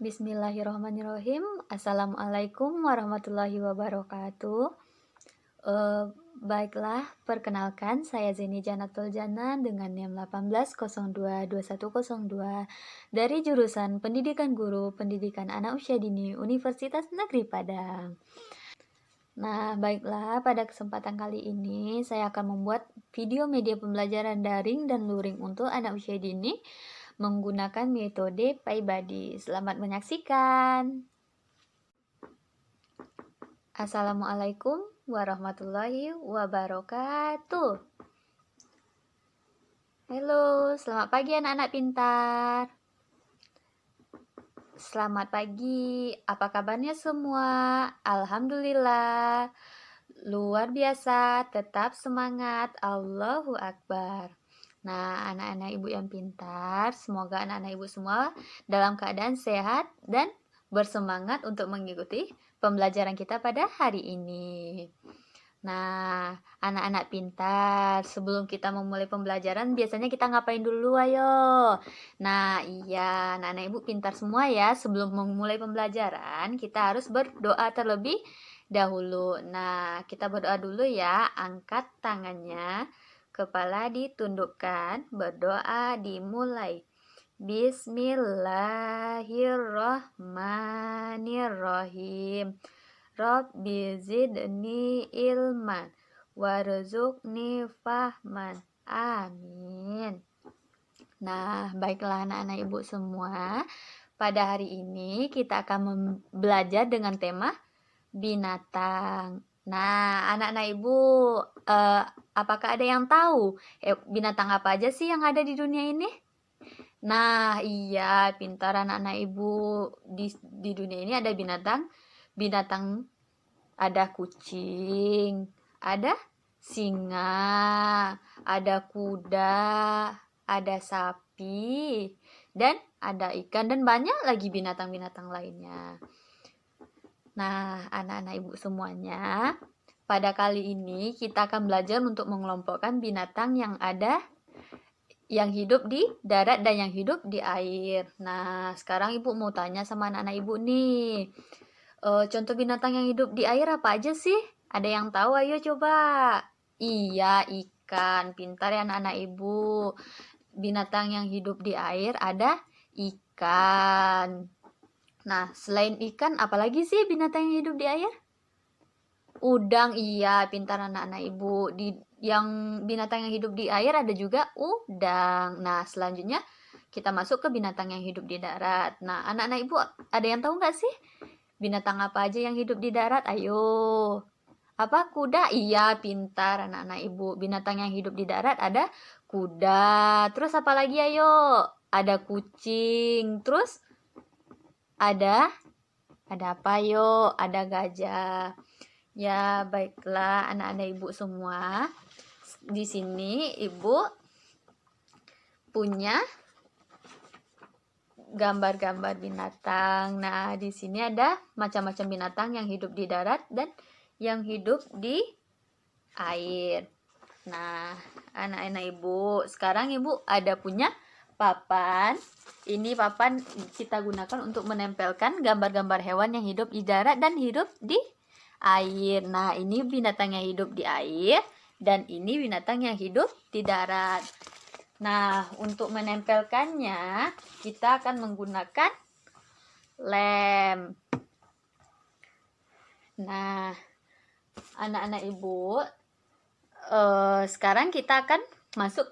Bismillahirrahmanirrahim. Assalamualaikum warahmatullahi wabarakatuh. Baiklah, perkenalkan saya Zeni Janatul Jana dengan NIM 18022102 dari jurusan Pendidikan Guru Pendidikan Anak Usia Dini Universitas Negeri Padang. Nah, baiklah, pada kesempatan kali ini saya akan membuat video media pembelajaran daring dan luring untuk anak usia dini menggunakan metode PyBuddy. Selamat menyaksikan. Assalamualaikum warahmatullahi wabarakatuh. Halo, selamat pagi anak-anak pintar. Selamat pagi, apa kabarnya semua? Alhamdulillah, luar biasa, tetap semangat, Allahu Akbar. Nah, anak-anak ibu yang pintar, semoga anak-anak ibu semua dalam keadaan sehat dan bersemangat untuk mengikuti pembelajaran kita pada hari ini. Nah, anak-anak pintar, sebelum kita memulai pembelajaran, biasanya kita ngapain dulu, ayo? Nah, iya, anak-anak ibu pintar semua ya, sebelum memulai pembelajaran, kita harus berdoa terlebih dahulu. Nah, kita berdoa dulu ya, angkat tangannya, kepala ditundukkan, berdoa dimulai. Bismillahirrahmanirrahim. Rabbi zidni ilman warzuqni fahman. Amin. Nah, baiklah anak-anak ibu semua. Pada hari ini kita akan belajar dengan tema binatang. Nah, anak-anak ibu, apakah ada yang tahu binatang apa aja sih yang ada di dunia ini? Nah, iya, pintar anak-anak ibu. Di dunia ini ada binatang ada kucing, ada singa, ada kuda, ada sapi, dan ada ikan, dan banyak lagi binatang-binatang lainnya. Nah, anak-anak ibu semuanya, pada kali ini kita akan belajar untuk mengelompokkan binatang yang hidup di darat dan yang hidup di air. Nah, sekarang ibu mau tanya sama anak-anak ibu nih. Contoh binatang yang hidup di air apa aja sih? Ada yang tahu? Ayo coba. Iya, ikan. Pintar ya anak-anak ibu. Binatang yang hidup di air ada ikan. Nah, selain ikan, apalagi sih binatang yang hidup di air? Udang, iya, pintar anak-anak ibu. Yang binatang yang hidup di air ada juga udang. Nah, selanjutnya kita masuk ke binatang yang hidup di darat. Nah, anak-anak ibu ada yang tahu nggak sih? Binatang apa aja yang hidup di darat? Ayo. Apa? Kuda? Iya, pintar anak-anak ibu. Binatang yang hidup di darat ada kuda. Terus apa lagi ayo? Ada kucing. Terus ada apa yo? Ada gajah. Ya, baiklah anak-anak ibu semua. Di sini ibu punya gambar-gambar binatang. Nah, di sini ada macam-macam binatang yang hidup di darat dan yang hidup di air. Nah, anak-anak ibu, sekarang ibu ada punya papan. Ini papan kita gunakan untuk menempelkan gambar-gambar hewan yang hidup di darat dan hidup di air. Nah, ini binatang yang hidup di air dan ini binatang yang hidup di darat. Nah, untuk menempelkannya, kita akan menggunakan lem. Nah, anak-anak ibu, sekarang kita akan masuk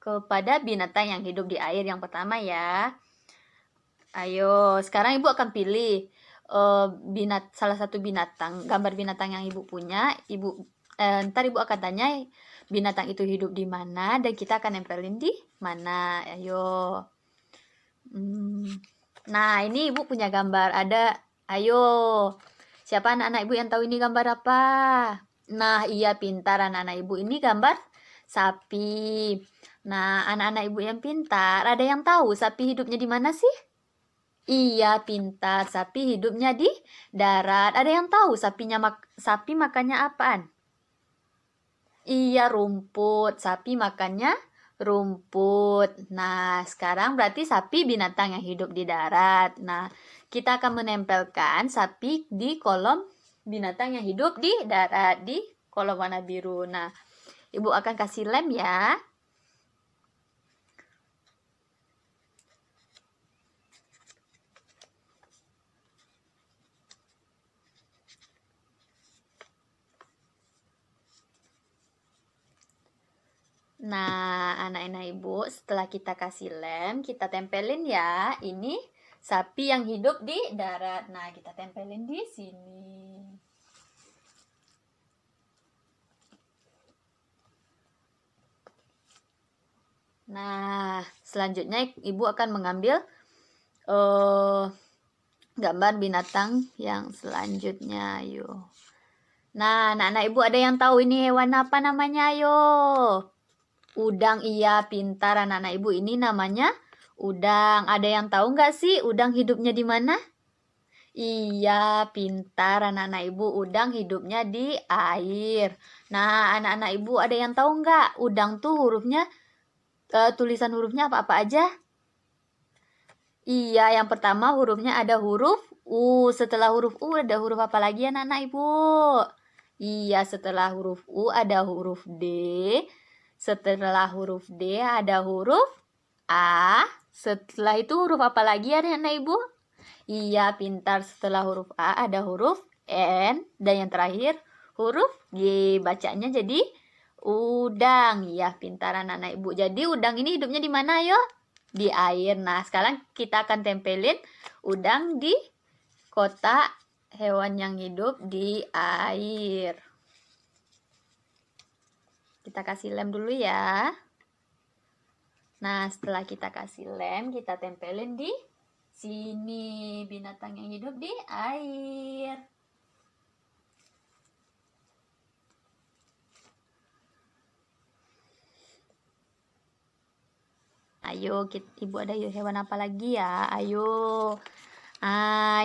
kepada binatang yang hidup di air yang pertama ya. Ayo, sekarang ibu akan pilih salah satu binatang, gambar binatang yang ibu punya. Ntar ibu akan tanya binatang itu hidup di mana dan kita akan nempelin di mana. Ayo. Nah, ini ibu punya gambar. Ayo. Siapa anak-anak ibu yang tahu ini gambar apa? Nah, iya, pintar anak-anak ibu. Ini gambar sapi. Nah, anak-anak ibu yang pintar, ada yang tahu sapi hidupnya di mana sih? Iya, pintar. Sapi hidupnya di darat. Ada yang tahu sapi makannya apaan? Iya, rumput. Sapi makannya rumput. Nah, sekarang berarti sapi binatang yang hidup di darat. Nah, kita akan menempelkan sapi di kolom binatang yang hidup di darat, di kolom warna biru. Nah, Ibu akan kasih lem ya. Nah, anak-anak Ibu, setelah kita kasih lem, kita tempelin ya. Ini sapi yang hidup di darat. Nah, kita tempelin di sini. Nah, selanjutnya Ibu akan mengambil gambar binatang yang selanjutnya. Ayo. Nah, anak-anak Ibu ada yang tahu ini hewan apa namanya? Ayo. Udang, iya, pintar anak-anak Ibu. Ini namanya udang. Ada yang tahu nggak sih udang hidupnya di mana? Iya, pintar anak-anak Ibu. Udang hidupnya di air. Nah, anak-anak Ibu ada yang tahu nggak? Udang tuh hurufnya, tulisan hurufnya apa-apa aja? Iya, yang pertama hurufnya ada huruf U. Setelah huruf U ada huruf apa lagi anak-anak Ibu? Iya, setelah huruf U ada huruf D. Setelah huruf D ada huruf A. Setelah itu huruf apa lagi anak-anak Ibu? Iya, pintar. Setelah huruf A ada huruf N. Dan yang terakhir huruf G. Bacanya jadi udang. Iya, pintar anak-anak Ibu. Jadi udang ini hidupnya di mana, yuk? Di air. Nah, sekarang kita akan tempelin udang di kotak hewan yang hidup di air. Kita kasih lem dulu ya. Nah, setelah kita kasih lem, kita tempelin di sini binatang yang hidup di air. Ayo, Ibu ada hewan apa lagi ya? Ayo.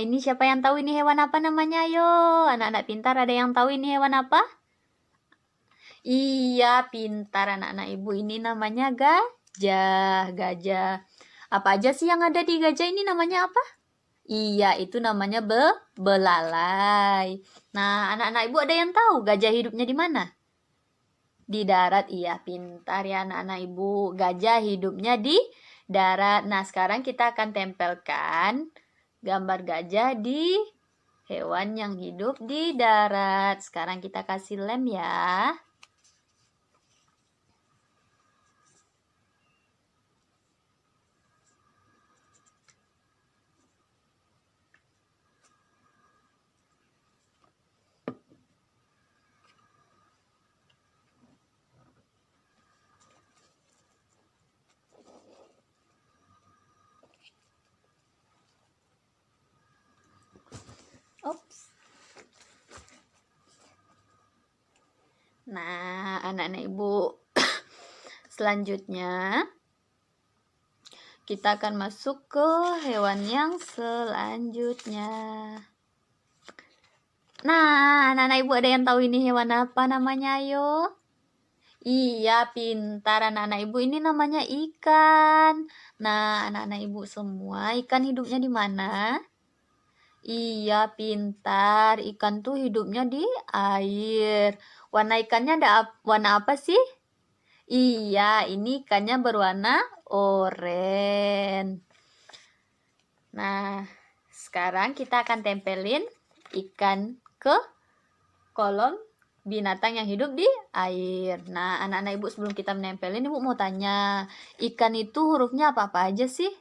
Ini siapa yang tahu ini hewan apa namanya? Ayo, anak-anak pintar ada yang tahu ini hewan apa? Iya, pintar anak-anak Ibu. Ini namanya gajah. Gajah. Apa aja sih yang ada di gajah ini namanya apa? Iya, itu namanya belalai. Nah, anak-anak Ibu ada yang tahu gajah hidupnya di mana? Di darat. Iya, pintar ya anak-anak Ibu. Gajah hidupnya di darat. Nah, sekarang kita akan tempelkan gambar gajah di hewan yang hidup di darat. Sekarang kita kasih lem ya. Ops. Nah, anak-anak Ibu, selanjutnya kita akan masuk ke hewan yang selanjutnya. Nah, anak-anak Ibu ada yang tahu ini hewan apa namanya? Ayo. Iya, pintar anak-anak Ibu. Ini namanya ikan. Nah, anak-anak Ibu semua, ikan hidupnya di mana? Iya, pintar. Ikan tuh hidupnya di air. Warna ikannya ada warna apa sih? Iya, ini ikannya berwarna oranye. Nah, sekarang kita akan tempelin ikan ke kolom binatang yang hidup di air. Nah, anak-anak Ibu sebelum kita menempelin, Ibu mau tanya, ikan itu hurufnya apa-apa aja sih?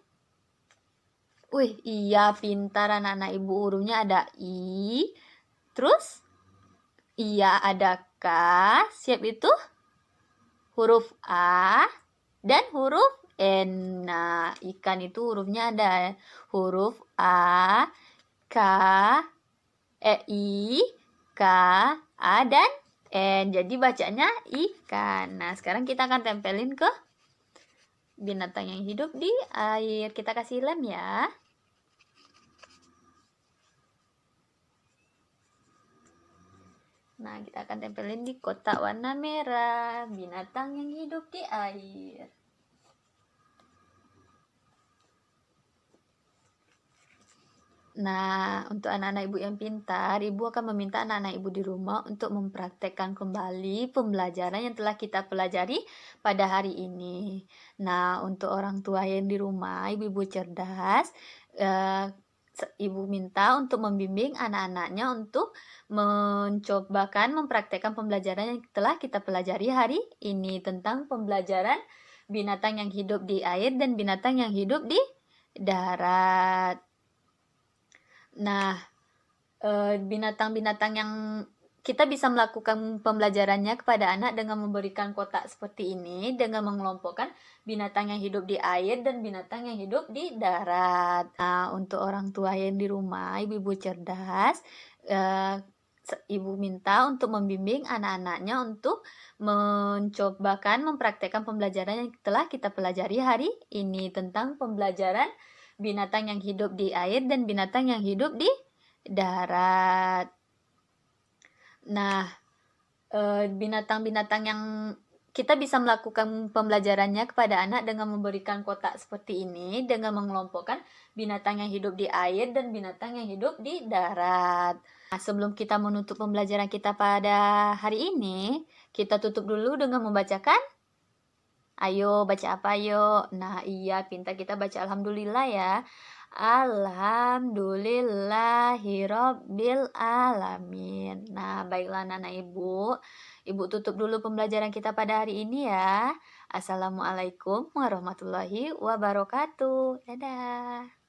Wih, iya, pintar anak-anak Ibu. Hurufnya ada I, terus iya ada K, siap itu huruf A, dan huruf N. Nah, ikan itu hurufnya ada huruf A, K, I, K, A, dan N. Jadi bacanya ikan. Nah, sekarang kita akan tempelin ke binatang yang hidup di air. Kita kasih lem ya. Nah, kita akan tempelin di kotak warna merah, binatang yang hidup di air. Nah, untuk anak-anak ibu yang pintar, ibu akan meminta anak-anak ibu di rumah untuk mempraktekkan kembali pembelajaran yang telah kita pelajari pada hari ini. Nah, untuk orang tua yang di rumah, ibu-ibu cerdas, eh, ibu minta untuk membimbing anak-anaknya untuk mencobakan mempraktekkan pembelajaran yang telah kita pelajari hari ini tentang pembelajaran binatang yang hidup di air dan binatang yang hidup di darat. Nah, binatang-binatang yang kita bisa melakukan pembelajarannya kepada anak dengan memberikan kotak seperti ini, dengan mengelompokkan binatang yang hidup di air dan binatang yang hidup di darat. Nah, untuk orang tua yang di rumah, ibu-ibu cerdas, eh, ibu minta untuk membimbing anak-anaknya untuk mencobakan mempraktekkan pembelajaran yang telah kita pelajari hari ini tentang pembelajaran binatang yang hidup di air dan binatang yang hidup di darat. Nah, binatang-binatang yang kita bisa melakukan pembelajarannya kepada anak dengan memberikan kotak seperti ini, dengan mengelompokkan binatang yang hidup di air dan binatang yang hidup di darat. Nah, sebelum kita menutup pembelajaran kita pada hari ini, kita tutup dulu dengan membacakan. Ayo, baca apa yuk? Nah, iya, pintar kita baca alhamdulillah ya. Alhamdulillahirobbil alamin. Nah, baiklah anak ibu. Ibu tutup dulu pembelajaran kita pada hari ini ya. Assalamualaikum warahmatullahi wabarakatuh. Dadah.